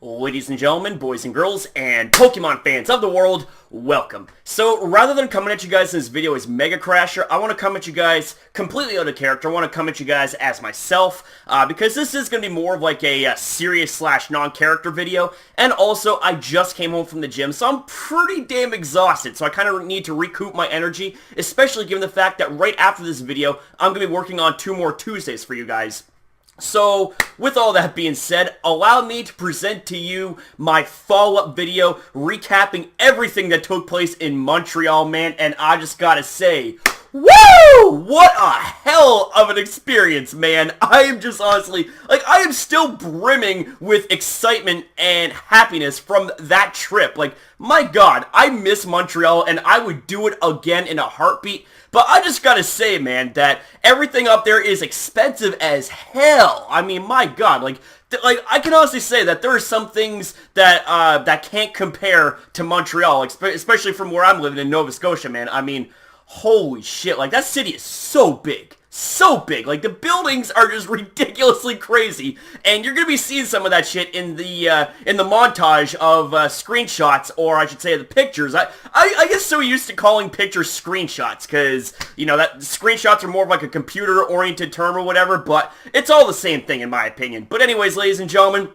Ladies and gentlemen, boys and girls, and Pokemon fans of the world, welcome. So, rather than coming at you guys in this video as MegaCrasher, I want to come at you guys completely out of character. I want to come at you guys as myself, because this is going to be more of like a serious slash non-character video, and also, I just came home from the gym, so I'm pretty damn exhausted, so I kind of need to recoup my energy, especially given the fact that right after this video, I'm going to be working on 2 more Tuesdays for you guys. So, with all that being said, allow me to present to you my follow-up video recapping everything that took place in Montreal, man, and I just gotta say, woo! What a hell of an experience, man. I am just honestly, like, I am still brimming with excitement and happiness from that trip. Like, my god, I miss Montreal, and I would do it again in a heartbeat. But I just gotta say, man, that everything up there is expensive as hell. I mean, my god, like I can honestly say that there are some things that that can't compare to Montreal, like, especially from where I'm living in Nova Scotia, man. I mean, holy shit, like, that city is so big. So big. Like, the buildings are just ridiculously crazy, and you're gonna be seeing some of that shit in the montage of screenshots, or I should say the pictures. I get so used to calling pictures screenshots, because, you know, that screenshots are more of like a computer-oriented term or whatever, but it's all the same thing in my opinion. But anyways, ladies and gentlemen,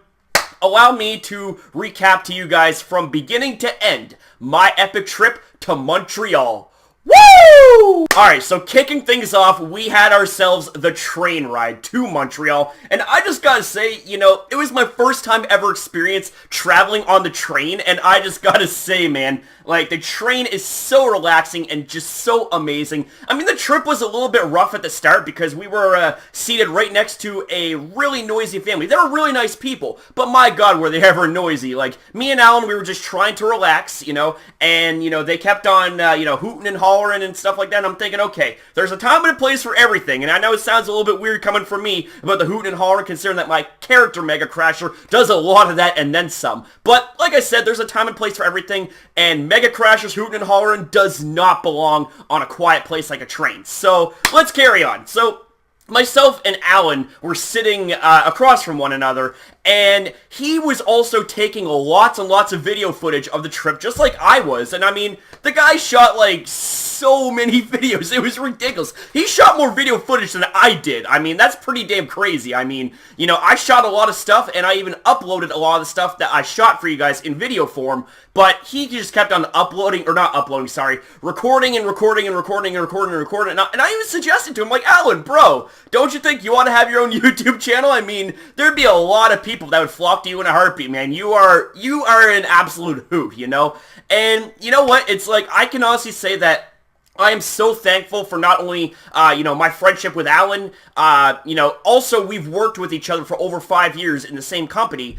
allow me to recap to you guys from beginning to end my epic trip to Montreal. Woo! Alright, so kicking things off, we had ourselves the train ride to Montreal, and I just gotta say, you know, it was my first time ever experience traveling on the train, and I just gotta say, man, like, the train is so relaxing and just so amazing. I mean, the trip was a little bit rough at the start because we were seated right next to a really noisy family. They were really nice people, but my god, were they ever noisy. Like, me and Alan, we were just trying to relax, you know, and, you know, they kept on, you know, hooting and hollering and stuff like that, and I'm thinking, okay, there's a time and a place for everything, and I know it sounds a little bit weird coming from me about the hooting and hollering, considering that my character, MegaCrasher, does a lot of that and then some. But, like I said, there's a time and place for everything, and MegaCrasher's hooting and hollering does not belong on a quiet place like a train. So, let's carry on. So, myself and Alan were sitting across from one another, and he was also taking lots and lots of video footage of the trip, just like I was. And I mean, the guy shot like so many videos, it was ridiculous. He shot more video footage than I did. I mean, that's pretty damn crazy. I mean, you know, I shot a lot of stuff, and I even uploaded a lot of the stuff that I shot for you guys in video form, but he just kept on uploading, or not uploading, sorry, recording and recording and recording and recording and recording, and I even suggested to him, like, Alan, bro, don't you think you want to have your own YouTube channel? I mean, there'd be a lot of people that would flock to you in a heartbeat, man. You are an absolute hoot, you know? And you know what? It's like, I can honestly say that I am so thankful for not only, you know, my friendship with Alan, you know, also we've worked with each other for over 5 years in the same company,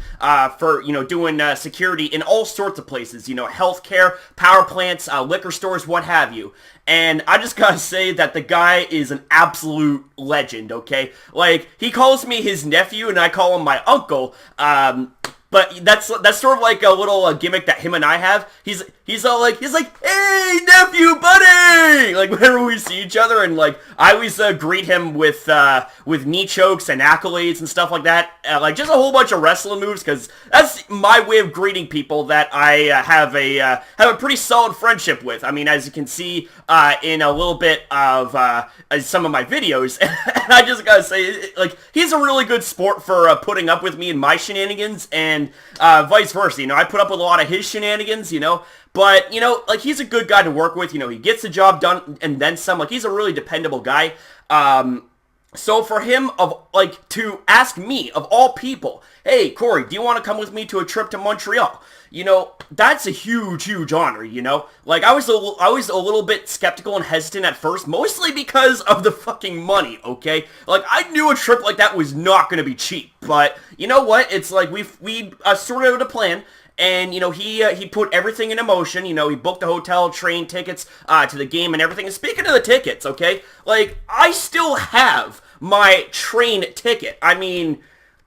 for, you know, doing security in all sorts of places, you know, healthcare, power plants, liquor stores, what have you. And I just gotta say that the guy is an absolute legend, okay? Like, he calls me his nephew and I call him my uncle, but that's sort of like a little gimmick that him and I have. He's like, hey, nephew, buddy! Like, whenever we see each other, and like, I always greet him with knee chokes and accolades and stuff like that. Like, just a whole bunch of wrestling moves, because that's my way of greeting people that I have a pretty solid friendship with. I mean, as you can see in a little bit of some of my videos, and I just gotta say, like, he's a really good sport for putting up with me and my shenanigans, and vice versa. You know, I put up with a lot of his shenanigans, you know. But, you know, like, he's a good guy to work with. You know, he gets the job done and then some. Like, he's a really dependable guy. So for him, to ask me, of all people, hey, Corey, do you want to come with me to a trip to Montreal? You know, that's a huge, huge honor, you know? Like, I was a little bit skeptical and hesitant at first, mostly because of the fucking money, okay? Like, I knew a trip like that was not going to be cheap. But, you know what? It's like, we sorted out a plan. And, you know, he put everything into motion. You know, he booked the hotel, train tickets to the game and everything. And speaking of the tickets, okay, like, I still have my train ticket. I mean,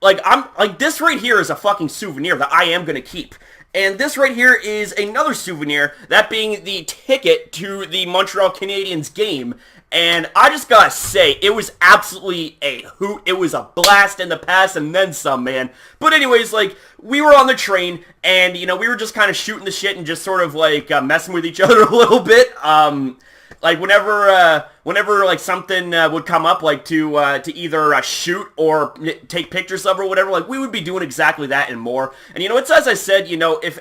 like, this right here is a fucking souvenir that I am going to keep. And this right here is another souvenir, that being the ticket to the Montreal Canadiens game. and I just gotta say, it was absolutely a hoot. It was a blast in the past, and then some, man. But anyways, like, we were on the train, and, you know, we were just kind of shooting the shit and just sort of, like, messing with each other a little bit. Like, whenever like, something would come up, like, to either shoot or take pictures of or whatever, like, we would be doing exactly that and more. And, you know, it's as I said, you know, if,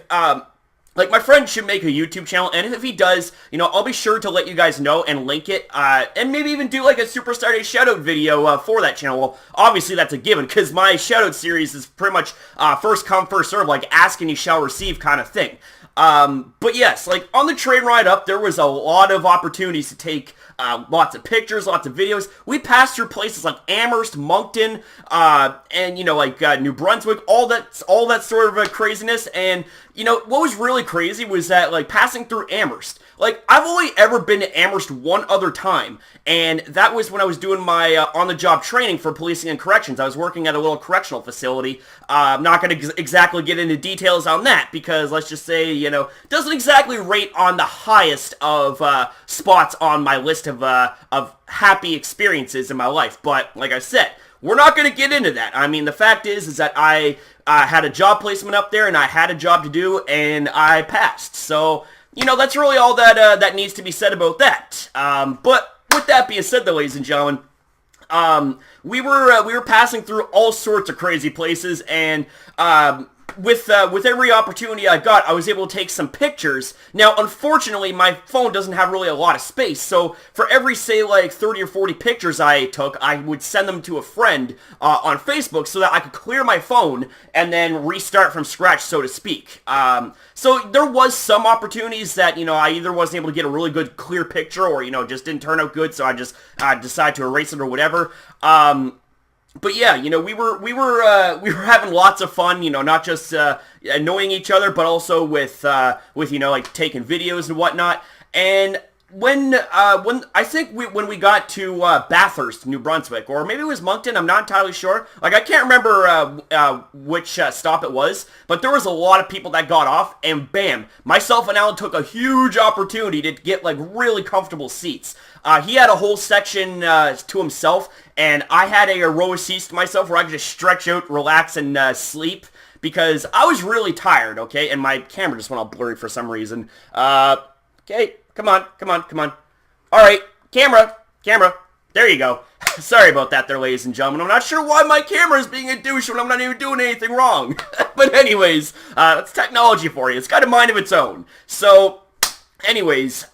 like, my friend should make a YouTube channel, and if he does, you know, I'll be sure to let you guys know and link it, and maybe even do, like, a Superstar Day shoutout video for that channel. Well, obviously, that's a given, because my shoutout series is pretty much first come, first serve, like, ask and you shall receive kind of thing. But yes, like, on the train ride up, there was a lot of opportunities to take lots of pictures, lots of videos. We passed through places like Amherst, Moncton, and, you know, like, New Brunswick, all that sort of craziness. And, you know, what was really crazy was that, like, passing through Amherst, like, I've only ever been to Amherst one other time, and that was when I was doing my on-the-job training for policing and corrections. I was working at a little correctional facility. I'm not going to exactly get into details on that, because, let's just say, you know, doesn't exactly rate on the highest of spots on my list of happy experiences in my life. But, like I said, we're not going to get into that. I mean, the fact is that I had a job placement up there, and I had a job to do, and I passed. So, you know, that's really all that needs to be said about that. But with that being said, though, ladies and gentlemen, we were passing through all sorts of crazy places, and with every opportunity I got, I was able to take some pictures. Now, unfortunately, my phone doesn't have really a lot of space, so for every, say, like, 30 or 40 pictures I took, I would send them to a friend on Facebook so that I could clear my phone and then restart from scratch, so to speak. So there was some opportunities that, you know, I either wasn't able to get a really good clear picture or, you know, just didn't turn out good, so I just decided to erase it or whatever. But yeah, you know, we were having lots of fun, you know, not just annoying each other, but also with you know, like, taking videos and whatnot. And when I think when we got to Bathurst, New Brunswick, or maybe it was Moncton, I'm not entirely sure. Like, I can't remember which stop it was, but there was a lot of people that got off, and bam, myself and Alan took a huge opportunity to get, like, really comfortable seats. He had a whole section to himself, and I had a row of seats to myself where I could just stretch out, relax, and sleep, because I was really tired, okay? And my camera just went all blurry for some reason. Okay, come on. Alright, camera, there you go. Sorry about that there, ladies and gentlemen. I'm not sure why my camera is being a douche when I'm not even doing anything wrong. But anyways, that's technology for you. It's got a mind of its own. So, anyways,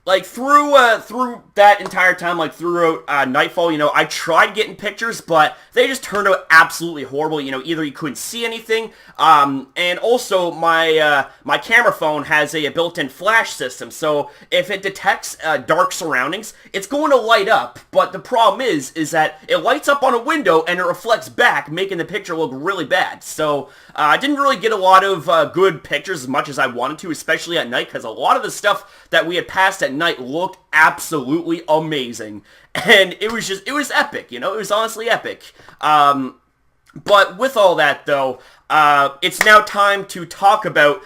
like, through that entire time, like, throughout nightfall, you know, I tried getting pictures, but they just turned out absolutely horrible. You know, either you couldn't see anything, and also my camera phone has a built-in flash system, so if it detects dark surroundings, it's going to light up, but the problem is that it lights up on a window and it reflects back, making the picture look really bad. So I didn't really get a lot of good pictures as much as I wanted to, especially at night, because a lot of the stuff that we had passed at night looked absolutely amazing, and it was epic, you know, it was honestly epic. But with all that, though, it's now time to talk about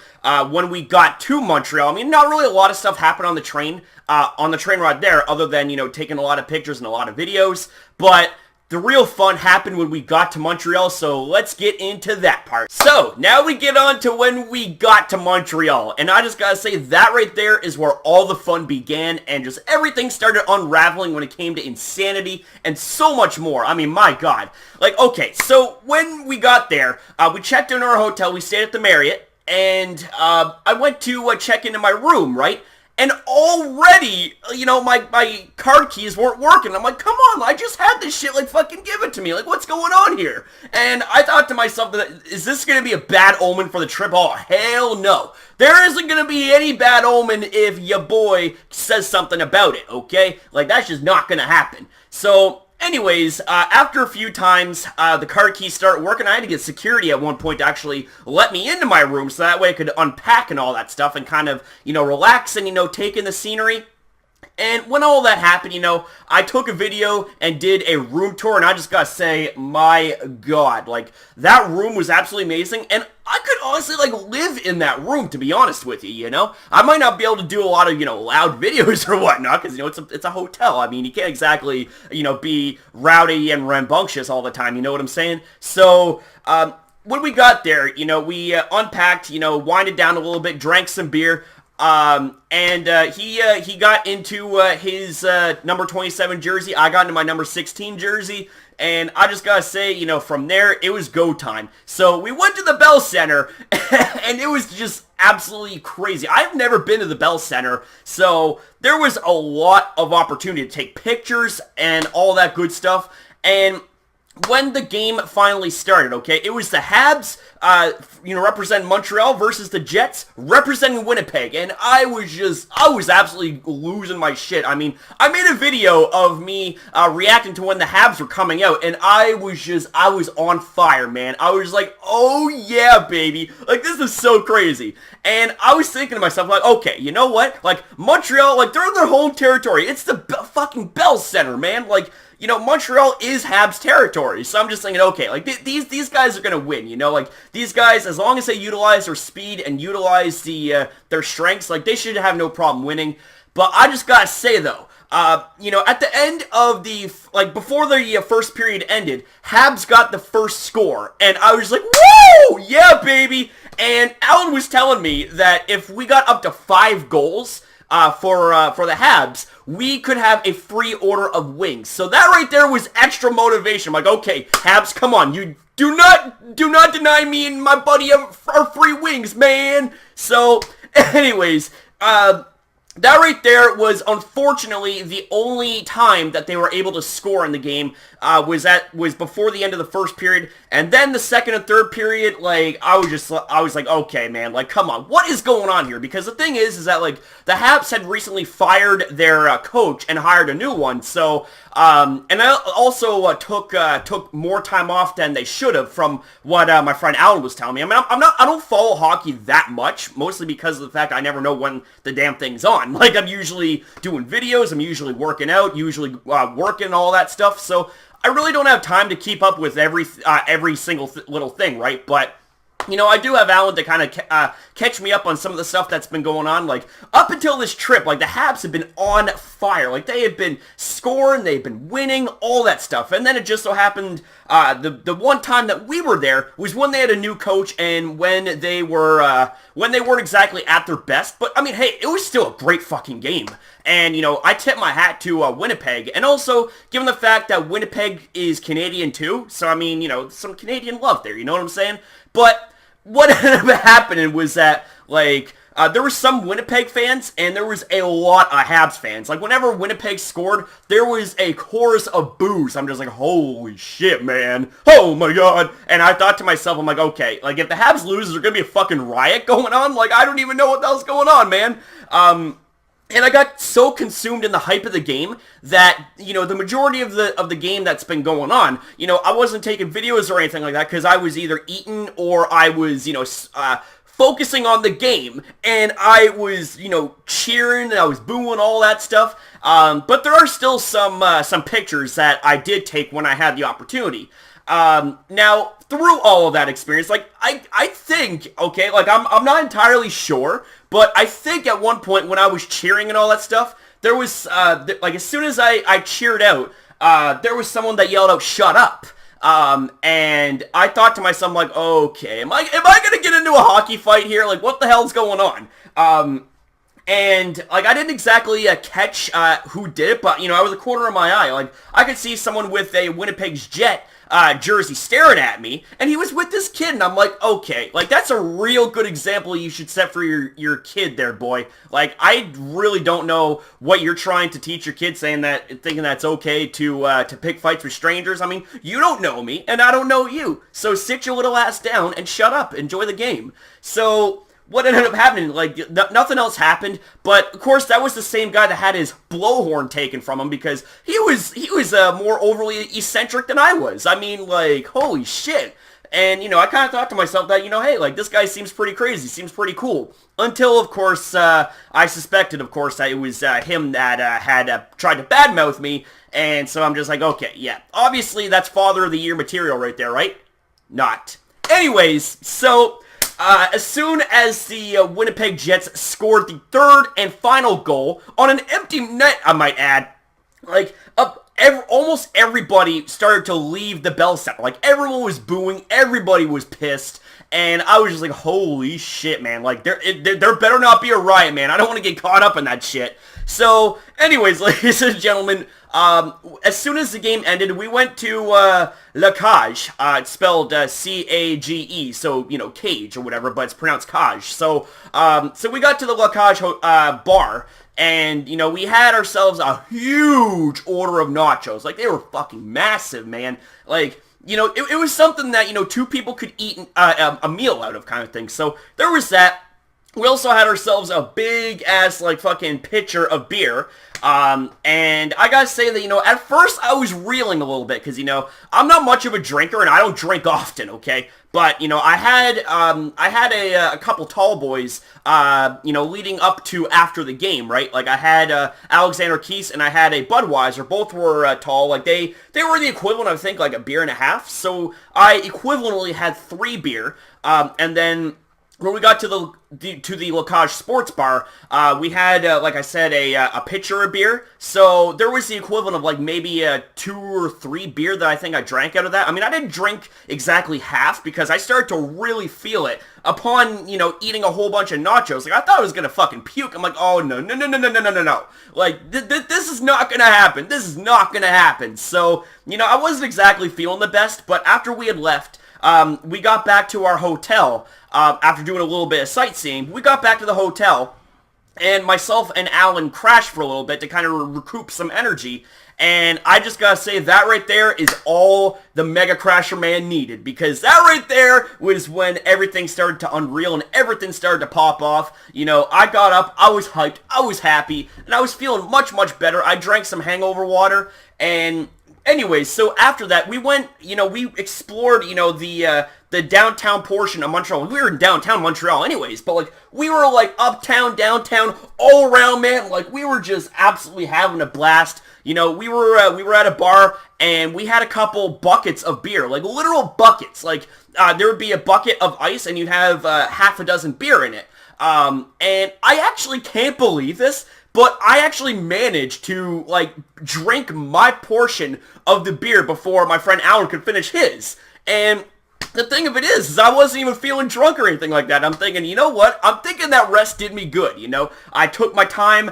when we got to Montreal. I mean, not really a lot of stuff happened on the train ride there, other than, you know, taking a lot of pictures and a lot of videos, but the real fun happened when we got to Montreal, so let's get into that part. So, now we get on to when we got to Montreal, and I just gotta say, that right there is where all the fun began, and just everything started unraveling when it came to insanity, and so much more. I mean, my god. Like, okay, so when we got there, we checked into our hotel, we stayed at the Marriott, and I went to check into my room, right? And already, you know, my card keys weren't working. I'm like, come on, I just had this shit, like, fucking give it to me. Like, what's going on here? And I thought to myself, is this going to be a bad omen for the trip? Oh, hell no. There isn't going to be any bad omen if your boy says something about it, okay? Like, that's just not going to happen. So, anyways, after a few times, the card keys started working. I had to get security at one point to actually let me into my room so that way I could unpack and all that stuff and kind of, you know, relax and, you know, take in the scenery. And when all that happened, you know, I took a video and did a room tour, and I just gotta say, my god, like, that room was absolutely amazing, and I could honestly, like, live in that room, to be honest with you, you know? I might not be able to do a lot of, you know, loud videos or whatnot, because, you know, it's a hotel. I mean, you can't exactly, you know, be rowdy and rambunctious all the time, you know what I'm saying? So, when we got there, you know, we unpacked, you know, winded down a little bit, drank some beer, he got into his number 27 jersey. I got into my number 16 jersey, and I just gotta say, you know, from there it was go time. So we went to the Bell Center, and it was just absolutely crazy. I've never been to the Bell Center, so there was a lot of opportunity to take pictures and all that good stuff. And when the game finally started, okay, it was the Habs, you know, representing Montreal versus the Jets representing Winnipeg, and I was absolutely losing my shit. I mean, I made a video of me reacting to when the Habs were coming out, and I was on fire, man. I was like, oh yeah, baby, like, this is so crazy. And I was thinking to myself, like, okay, you know what, like, Montreal, like, they're in their home territory. It's the fucking Bell Center, man. Like, you know, Montreal is Habs territory, so I'm just thinking, okay, like, these guys are gonna win, you know, like, these guys, as long as they utilize their speed and utilize their strengths, like, they should have no problem winning. But I just gotta say, though, you know, at the end of before the first period ended, Habs got the first score, and I was like, woo! Yeah, baby! And Alan was telling me that if we got up to 5 goals, for the Habs, we could have a free order of wings. So that right there was extra motivation. I'm like, okay, Habs, come on, you do not deny me and my buddy our free wings, man. So, anyways, that right there was unfortunately the only time that they were able to score in the game. Was before the end of the first period, and then the second and third period, like, I was like, okay, man, like, come on, what is going on here? Because the thing is that, like, the Habs had recently fired their coach and hired a new one, so and I also took more time off than they should have, from what my friend Alan was telling me. I mean, I don't follow hockey that much, mostly because of the fact I never know when the damn thing's on. Like, I'm usually doing videos, I'm usually working out, usually working, all that stuff, so I really don't have time to keep up with every single little thing, right? But, you know, I do have Alan to kind of catch me up on some of the stuff that's been going on. Like, up until this trip, like, the Habs have been on fire. Like, they have been scoring, they've been winning, all that stuff. And then it just so happened, the one time that we were there was when they had a new coach, and when they weren't exactly at their best. But, I mean, hey, it was still a great fucking game. And, you know, I tip my hat to Winnipeg. And also, given the fact that Winnipeg is Canadian too, so, I mean, you know, some Canadian love there, you know what I'm saying? But what ended up happening was that, like, there were some Winnipeg fans, and there was a lot of Habs fans. Like, whenever Winnipeg scored, there was a chorus of boos. I'm just like, holy shit, man. Oh my god. And I thought to myself, I'm like, okay, like, if the Habs lose, there's gonna be a fucking riot going on? Like, I don't even know what the hell's going on, man. And I got so consumed in the hype of the game that, you know, the majority of the game that's been going on, you know, I wasn't taking videos or anything like that, because I was either eating or I was, you know, focusing on the game, and I was, you know, cheering, and I was booing, all that stuff. But there are still some pictures that I did take when I had the opportunity. Now, through all of that experience, like, I think, okay, like, I'm not entirely sure, but I think at one point when I was cheering and all that stuff, there was, like, as soon as I cheered out, there was someone that yelled out, "Shut up." And I thought to myself, like, okay, am I gonna get into a hockey fight here? Like, what the hell's going on? And, like, I didn't exactly catch who did it, but, you know, out of the corner of my eye, like, I could see someone with a Winnipeg's Jet jersey staring at me, and he was with this kid, and I'm like, okay, like, that's a real good example you should set for your kid there, boy. Like, I really don't know what you're trying to teach your kid, thinking that's okay to pick fights with strangers. I mean, you don't know me, and I don't know you, so sit your little ass down and shut up, enjoy the game. So what ended up happening, like, nothing else happened, but, of course, that was the same guy that had his blowhorn taken from him, because he was more overly eccentric than I was. I mean, like, holy shit. And, you know, I kind of thought to myself that, you know, hey, like, this guy seems pretty crazy, seems pretty cool. Until, of course, I suspected, of course, that it was him that had tried to badmouth me. And so I'm just like, okay, yeah. Obviously, that's Father of the Year material right there, right? Not. Anyways, so as soon as the Winnipeg Jets scored the third and final goal on an empty net, I might add, like, almost everybody started to leave the Bell Center. Like, everyone was booing, everybody was pissed, and I was just like, holy shit, man. Like, there better not be a riot, man. I don't want to get caught up in that shit. So, anyways, ladies and gentlemen, as soon as the game ended, we went to La Cage. It's spelled C-A-G-E, so, you know, cage or whatever, but it's pronounced Cage. So, so we got to the La Cage bar, and, you know, we had ourselves a huge order of nachos. Like, they were fucking massive, man. Like, you know, it was something that, you know, two people could eat a meal out of kind of thing. So, there was that. We also had ourselves a big-ass, like, fucking pitcher of beer. And I gotta say that, you know, at first I was reeling a little bit, because, you know, I'm not much of a drinker, and I don't drink often, okay? But, you know, I had a couple tall boys, you know, leading up to after the game, right? Like, I had Alexander Keese and I had a Budweiser. Both were tall. Like, they were the equivalent, I think, like a beer and a half. So I equivalently had 3 beer, and then when we got to the La Cage Sports Bar, we had, like I said, a pitcher of beer. So there was the equivalent of, like, maybe 2 or 3 beer that I think I drank out of that. I mean, I didn't drink exactly half because I started to really feel it upon, you know, eating a whole bunch of nachos. Like, I thought I was gonna fucking puke. I'm like, oh, no. Like, this is not gonna happen. This is not gonna happen. So, you know, I wasn't exactly feeling the best, but after we had left, we got back to our hotel, after doing a little bit of sightseeing. We got back to the hotel, and myself and Alan crashed for a little bit to kind of recoup some energy, and I just gotta say, that right there is all the MegaCrasher man needed, because that right there was when everything started to unreal and everything started to pop off. You know, I got up, I was hyped, I was happy, and I was feeling much, much better. I drank some hangover water, and anyways, so after that, we went, you know, we explored, you know, the downtown portion of Montreal. We were in downtown Montreal anyways, but, like, we were, like, uptown, downtown, all around, man. Like, we were just absolutely having a blast. You know, we were at a bar, and we had a couple buckets of beer, like, literal buckets. Like, there would be a bucket of ice, and you'd have half a dozen beer in it. And I actually can't believe this, but I actually managed to, like, drink my portion of the beer before my friend Alan could finish his. And the thing of it is I wasn't even feeling drunk or anything like that. I'm thinking, you know what? I'm thinking that rest did me good, you know? I took my time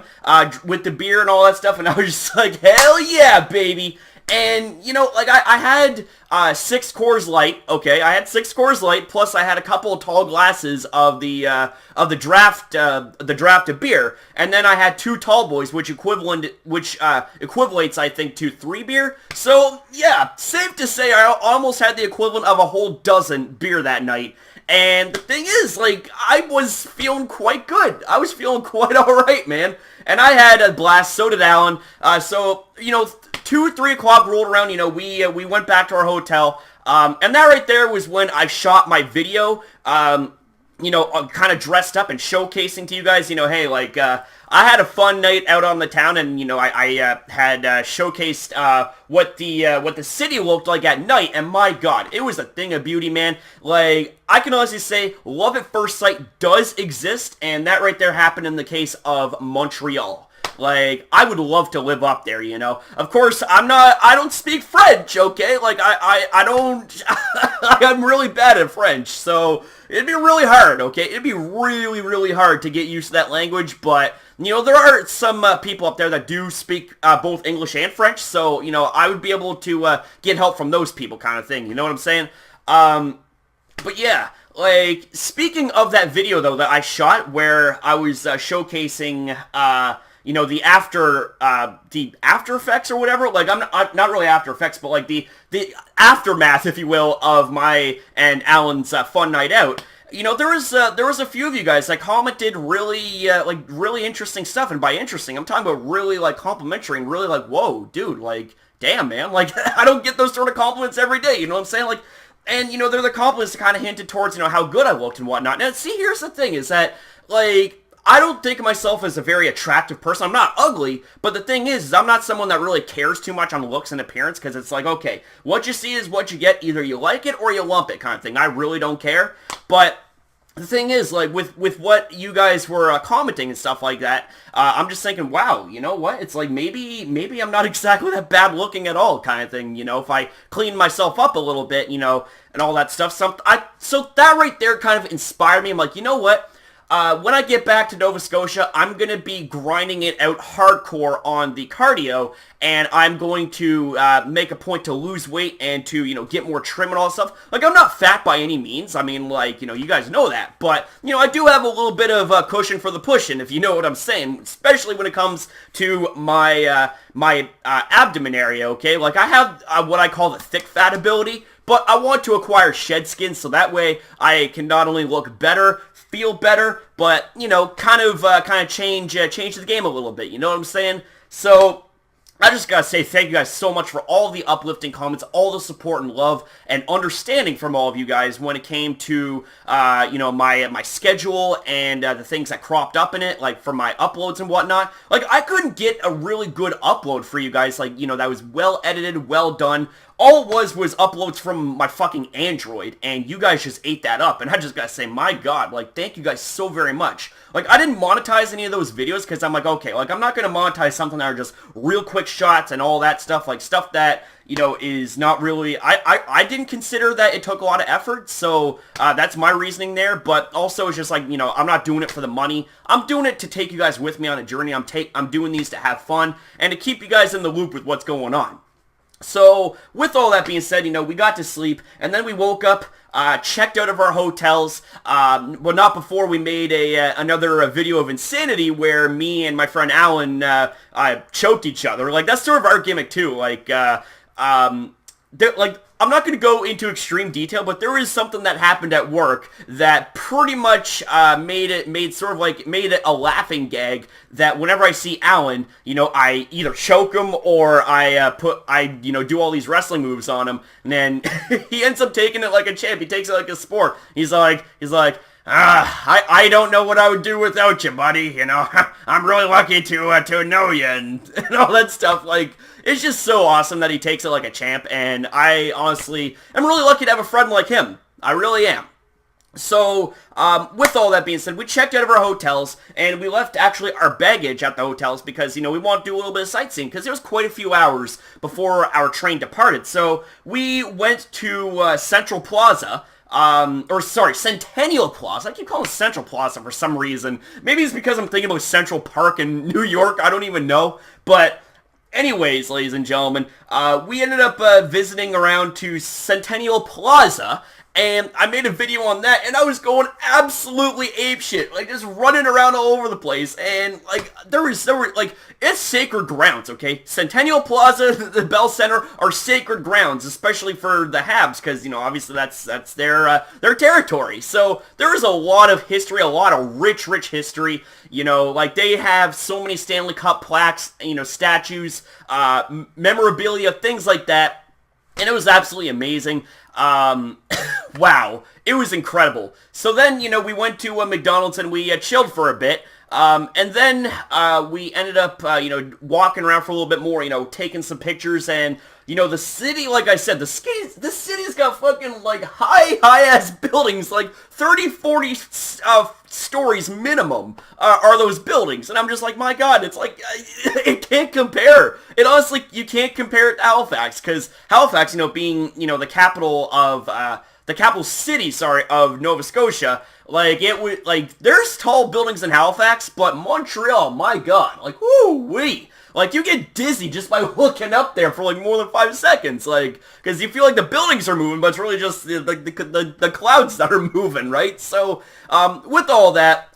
with the beer and all that stuff, and I was just like, hell yeah, baby! And, you know, like, I had 6 Coors Light, okay? I had 6 Coors Light, plus I had a couple of tall glasses of the draft of beer, and then I had 2 tall boys, which equivalates, I think, to 3 beer. So, yeah, safe to say I almost had the equivalent of a whole dozen beer that night. And the thing is, like, I was feeling quite good. I was feeling quite alright, man. And I had a blast, so did Alan. So, you know, 2 or 3 o'clock rolled around, you know, we went back to our hotel, and that right there was when I shot my video, you know, kind of dressed up and showcasing to you guys, you know, hey, like, I had a fun night out on the town, and, you know, I had showcased what the city looked like at night, and my god, it was a thing of beauty, man. Like, I can honestly say, love at first sight does exist, and that right there happened in the case of Montreal. Like, I would love to live up there, you know. Of course, I don't speak French, okay? Like, I don't, I'm really bad at French, so it'd be really hard, okay? It'd be really, really hard to get used to that language, but, you know, there are some people up there that do speak both English and French, so, you know, I would be able to get help from those people kind of thing, you know what I'm saying? But yeah, like, speaking of that video, though, that I shot where I was showcasing, you know, the after effects or whatever. Like, I'm not really After Effects, but, like, the aftermath, if you will, of my and Alan's fun night out. You know, there was a few of you guys that commented really, like, really interesting stuff, and by interesting, I'm talking about really, like, complimentary and really, like, whoa, dude, like, damn, man, like, I don't get those sort of compliments every day, you know what I'm saying? Like, And, you know, they're the compliments that kind of hinted towards, you know, how good I looked and whatnot. Now, see, here's the thing, is that, like, I don't think of myself as a very attractive person. I'm not ugly, but the thing is I'm not someone that really cares too much on looks and appearance, because it's like, okay, what you see is what you get. Either you like it or you lump it kind of thing. I really don't care. But the thing is, like, with what you guys were commenting and stuff like that, I'm just thinking, wow, you know what? It's like, maybe I'm not exactly that bad looking at all kind of thing, you know, if I clean myself up a little bit, you know, and all that stuff. So that right there kind of inspired me. I'm like, you know what? When I get back to Nova Scotia, I'm going to be grinding it out hardcore on the cardio, and I'm going to make a point to lose weight and to, you know, get more trim and all that stuff. Like, I'm not fat by any means. I mean, like, you know, you guys know that. But, you know, I do have a little bit of cushion for the pushing, if you know what I'm saying, especially when it comes to my abdomen area, okay? Like, I have what I call the thick fat ability, but I want to acquire shed skin, so that way I can not only look better, feel better, but, you know, kind of change the game a little bit, you know what I'm saying? So I just gotta say thank you guys so much for all the uplifting comments, all the support and love and understanding from all of you guys when it came to, you know, my schedule and the things that cropped up in it, like for my uploads and whatnot. Like, I couldn't get a really good upload for you guys, like, you know, that was well edited, well done. All it was uploads from my fucking Android, and you guys just ate that up, and I just gotta say, my god, like, thank you guys so very much. Like, I didn't monetize any of those videos, because I'm like, okay, like, I'm not gonna monetize something that are just real quick shots and all that stuff, like, stuff that, you know, is not really, I didn't consider that it took a lot of effort, so, that's my reasoning there, but also it's just like, you know, I'm not doing it for the money, I'm doing it to take you guys with me on a journey, I'm doing these to have fun, and to keep you guys in the loop with what's going on. So, with all that being said, you know, we got to sleep, and then we woke up, checked out of our hotels, well, not before we made another video of insanity where me and my friend Alan, choked each other. Like, that's sort of our gimmick, too. Like, I'm not going to go into extreme detail, but there is something that happened at work that pretty much made it a laughing gag that whenever I see Alan, you know, I either choke him or I you know, do all these wrestling moves on him, and then he ends up taking it like a champ. He takes it like a sport. He's like, I don't know what I would do without you, buddy. You know, I'm really lucky to know you and all that stuff. Like, it's just so awesome that he takes it like a champ, and I honestly am really lucky to have a friend like him. I really am. So, with all that being said, we checked out of our hotels, and we left actually our baggage at the hotels because, you know, we want to do a little bit of sightseeing because there was quite a few hours before our train departed. So, we went to Central Plaza. Centennial Plaza. I keep calling it Central Plaza for some reason. Maybe it's because I'm thinking about Central Park in New York. I don't even know. But anyways, ladies and gentlemen, we ended up visiting around to Centennial Plaza, and I made a video on that, and I was going absolutely apeshit, like, just running around all over the place, and, like, there were, like, it's sacred grounds, okay? Centennial Plaza, the Bell Center, are sacred grounds, especially for the Habs, because, you know, obviously that's their territory, so there is a lot of history, a lot of rich history, you know, like, they have so many Stanley Cup plaques, you know, statues, memorabilia, things like that, and it was absolutely amazing. Wow, it was incredible. So then, you know, we went to a McDonald's and we chilled for a bit, and then we ended up, you know, walking around for a little bit more, you know, taking some pictures, and, you know, the city, like I said, the city's got fucking, like, high-ass buildings, like 30, 40 stories minimum are those buildings, and I'm just like, my god, it's like, it can't compare. It honestly, you can't compare it to Halifax, because Halifax, you know, being, you know, the capital city, of Nova Scotia, like, it would, like, there's tall buildings in Halifax, but Montreal, my god, like, woo-wee. Like, you get dizzy just by looking up there for, like, more than 5 seconds, like, because you feel like the buildings are moving, but it's really just the clouds that are moving, right? So, with all that,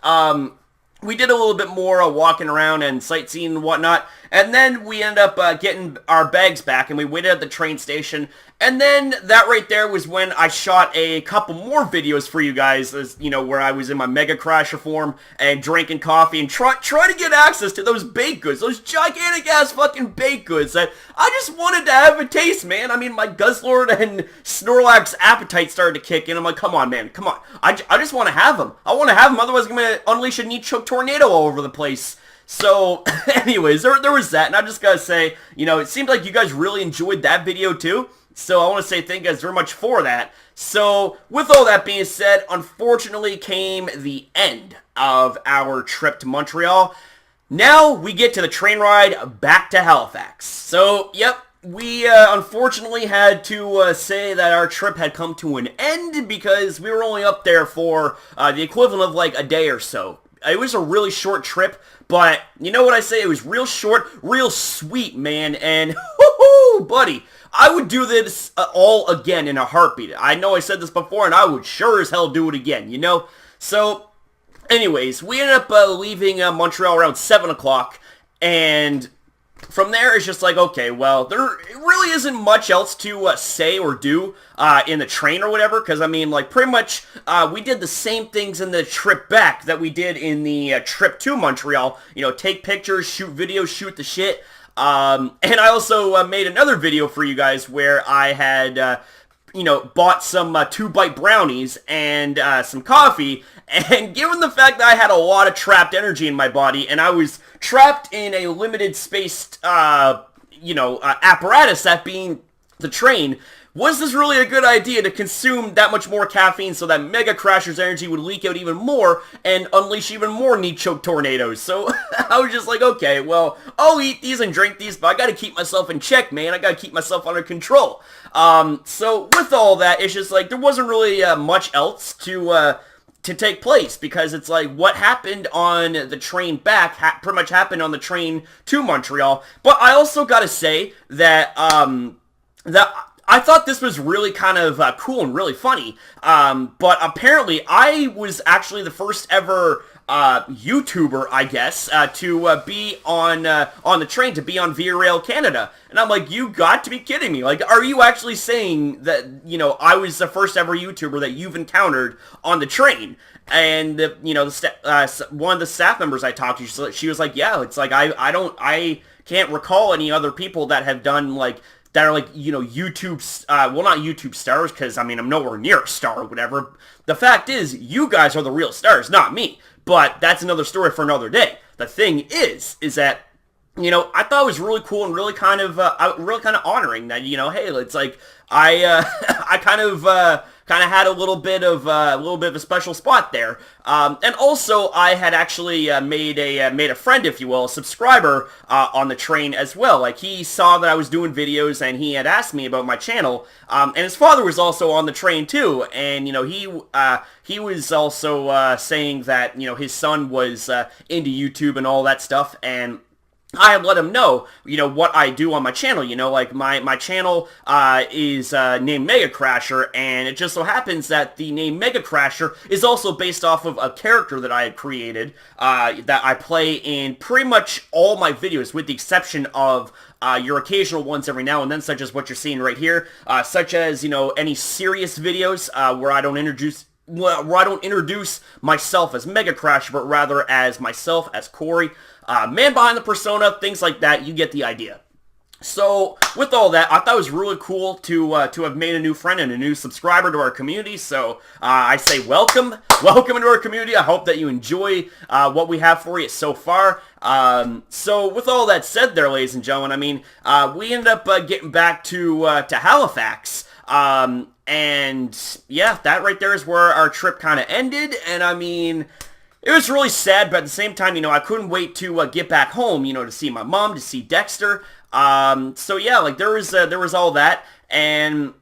we did a little bit more walking around and sightseeing and whatnot, and then we ended up getting our bags back, and we waited at the train station, And then that right there was when I shot a couple more videos for you guys, as you know, where I was in my MegaCrasher form and drinking coffee and try to get access to those baked goods, those gigantic ass fucking baked goods that I just wanted to have a taste, man. I mean, my Guzzlord and Snorlax appetite started to kick in. I'm like, come on, man, come on. I just want to have them. I want to have them, otherwise I'm going to unleash a knee choke tornado all over the place. So, anyways, there was that, and I just gotta say, you know, it seemed like you guys really enjoyed that video too. So I want to say thank you guys very much for that. So with all that being said, unfortunately came the end of our trip to Montreal. Now we get to the train ride back to Halifax. So, yep, we unfortunately had to say that our trip had come to an end because we were only up there for the equivalent of like a day or so. It was a really short trip, but you know what I say? It was real short, real sweet, man, and whoo-hoo, buddy. I would do this all again in a heartbeat. I know I said this before, and I would sure as hell do it again, you know? So, anyways, we ended up leaving Montreal around 7 o'clock, and from there, it's just like, okay, well, there really isn't much else to say or do in the train or whatever, because, I mean, like, pretty much, we did the same things in the trip back that we did in the trip to Montreal. You know, take pictures, shoot videos, shoot the shit. And I also made another video for you guys where I had, you know, bought some 2-bite brownies and some coffee, and given the fact that I had a lot of trapped energy in my body, and I was trapped in a limited spaced, you know, apparatus, that being the train, was this really a good idea to consume that much more caffeine so that MegaCrasher's energy would leak out even more and unleash even more knee choke tornadoes? So I was just like, okay, well, I'll eat these and drink these, but I gotta keep myself in check, man. I gotta keep myself under control. So with all that, it's just like there wasn't really much else to take place, because it's like what happened on the train back pretty much happened on the train to Montreal. But I also gotta say that I thought this was really kind of cool and really funny, but apparently I was actually the first ever YouTuber, I guess, to be on the train, to be on Via Rail Canada. And I'm like, you got to be kidding me. Like, are you actually saying that, you know, I was the first ever YouTuber that you've encountered on the train? And, you know, one of the staff members I talked to, she was like, yeah, it's like, I can't recall any other people that have done, like, that are like, you know, YouTube, well, not YouTube stars, because, I mean, I'm nowhere near a star or whatever. The fact is, you guys are the real stars, not me. But that's another story for another day. The thing is that, you know, I thought it was really cool and really kind of honoring that, you know, hey, it's like, I kind of had a little bit of a special spot there, and also I had actually made a friend, if you will, a subscriber on the train as well. Like, he saw that I was doing videos and he had asked me about my channel, and his father was also on the train too, and you know, he was also saying that, you know, his son was into YouTube and all that stuff, and I have let him know, you know, what I do on my channel. You know, like, my channel is named MegaCrasher, and it just so happens that the name MegaCrasher is also based off of a character that I had created that I play in pretty much all my videos, with the exception of your occasional ones every now and then, such as what you're seeing right here, such as, you know, any serious videos where I don't introduce myself as MegaCrasher, but rather as myself, as Corey, man behind the persona, things like that. You get the idea. So, with all that, I thought it was really cool to have made a new friend and a new subscriber to our community. So, I say welcome into our community. I hope that you enjoy what we have for you so far. So, with all that said there, ladies and gentlemen, I mean, we ended up getting back to Halifax. And yeah, that right there is where our trip kind of ended, and I mean, it was really sad, but at the same time, you know, I couldn't wait to get back home, you know, to see my mom, to see Dexter. So yeah, like, there was all that, and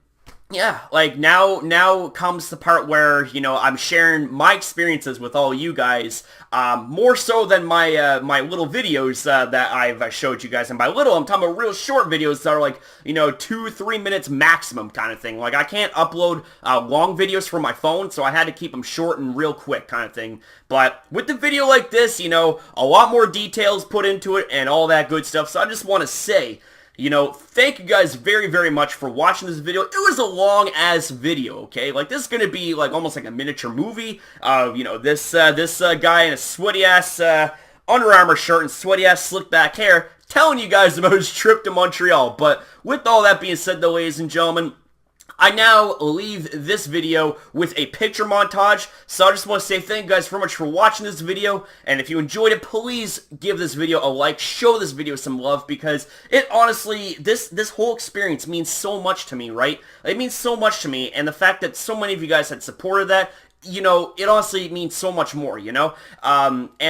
yeah, like, now comes the part where, you know, I'm sharing my experiences with all you guys, more so than my my little videos that I've showed you guys. And by little, I'm talking about real short videos that are like, you know, 2-3 minutes maximum kind of thing. Like, I can't upload long videos from my phone, so I had to keep them short and real quick kind of thing. But with the video like this, you know, a lot more details put into it and all that good stuff. So I just want to say thank you guys very, very much for watching this video. It was a long-ass video, okay? Like, this is gonna be, like, almost like a miniature movie. This guy in a sweaty-ass, Under Armour shirt and sweaty-ass slick-back hair telling you guys about his trip to Montreal. But with all that being said, though, ladies and gentlemen, I now leave this video with a picture montage, so I just want to say thank you guys very much for watching this video, and if you enjoyed it, please give this video a like, show this video some love, because it honestly, this whole experience means so much to me, right? It means so much to me, and the fact that so many of you guys had supported that, it honestly means so much more, and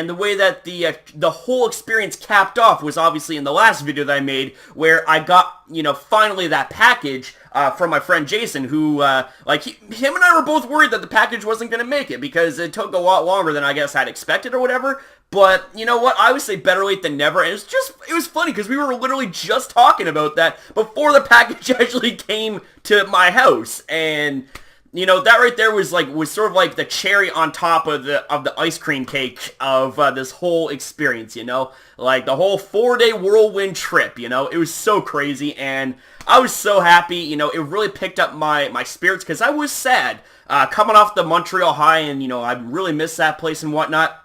the way that the whole experience capped off was obviously in the last video that I made, where I got, finally that package from my friend Jason, who, him and I were both worried that the package wasn't going to make it, because it took a lot longer than I guess I'd expected or whatever, but you know what, I would say better late than never, and it was funny, because we were literally just talking about that before the package actually came to my house, and that right there was sort of like the cherry on top of the ice cream cake of this whole experience, like the whole 4-day whirlwind trip, it was so crazy, and I was so happy, it really picked up my spirits, because I was sad, coming off the Montreal high, and, I really missed that place and whatnot.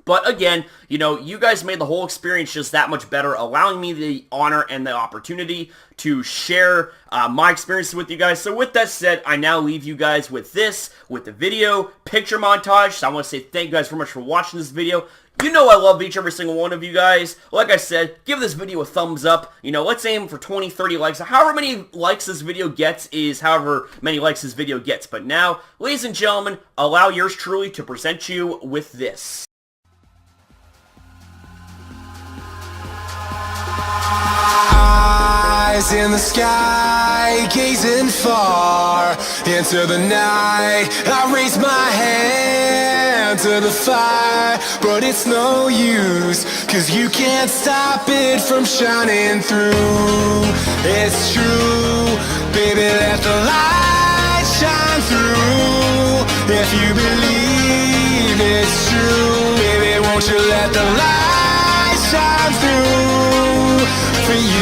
But again, you guys made the whole experience just that much better, allowing me the honor and the opportunity to share my experiences with you guys. So with that said, I now leave you guys with the video picture montage. So I want to say thank you guys very much for watching this video. I love each every single one of you guys. Like I said, give this video a thumbs up. Let's aim for 20, 30 likes. However many likes this video gets is however many likes this video gets. But now, ladies and gentlemen, allow yours truly to present you with this. Eyes in the sky, gazing far into the night. I raise my hand to the fire, but it's no use, 'cause you can't stop it from shining through. It's true, baby, let the light shine through. If you believe it's true, baby, won't you let the light shine through for you.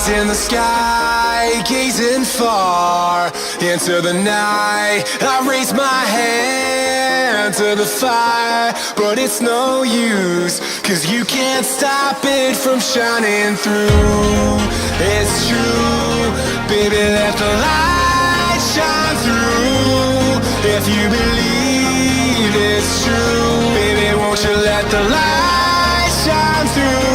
In the sky, gazing far into the night. I raise my hand to the fire, but it's no use, 'cause you can't stop it from shining through. It's true, baby, let the light shine through. If you believe it's true, baby, won't you let the light shine through.